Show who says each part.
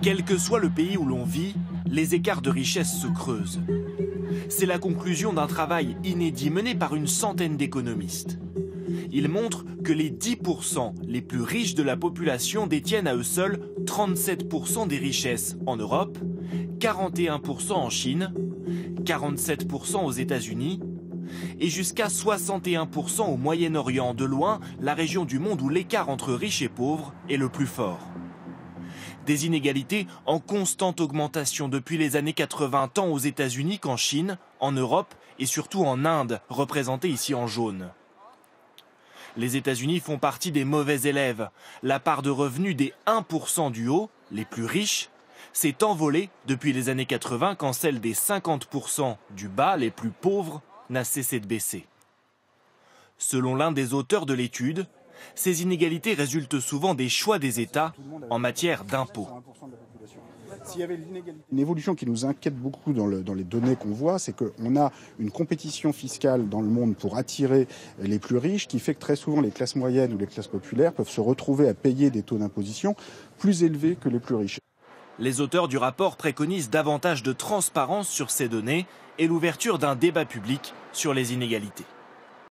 Speaker 1: Quel que soit le pays où l'on vit, les écarts de richesse se creusent. C'est la conclusion d'un travail inédit mené par une centaine d'économistes. Il montre que les 10% les plus riches de la population détiennent à eux seuls 37% des richesses en Europe, 41% en Chine, 47% aux États-Unis et jusqu'à 61% au Moyen-Orient, de loin la région du monde où l'écart entre riches et pauvres est le plus fort. Des inégalités en constante augmentation depuis les années 80, tant aux États-Unis qu'en Chine, en Europe et surtout en Inde, représentée ici en jaune. Les États-Unis font partie des mauvais élèves. La part de revenus des 1% du haut, les plus riches, s'est envolée depuis les années 80 quand celle des 50% du bas, les plus pauvres, n'a cessé de baisser. Selon l'un des auteurs de l'étude, ces inégalités résultent souvent des choix des États en matière d'impôts.
Speaker 2: Une évolution qui nous inquiète beaucoup dans les données qu'on voit, c'est qu'on a une compétition fiscale dans le monde pour attirer les plus riches, qui fait que très souvent les classes moyennes ou les classes populaires peuvent se retrouver à payer des taux d'imposition plus élevés que les plus riches.
Speaker 1: Les auteurs du rapport préconisent davantage de transparence sur ces données et l'ouverture d'un débat public sur les inégalités.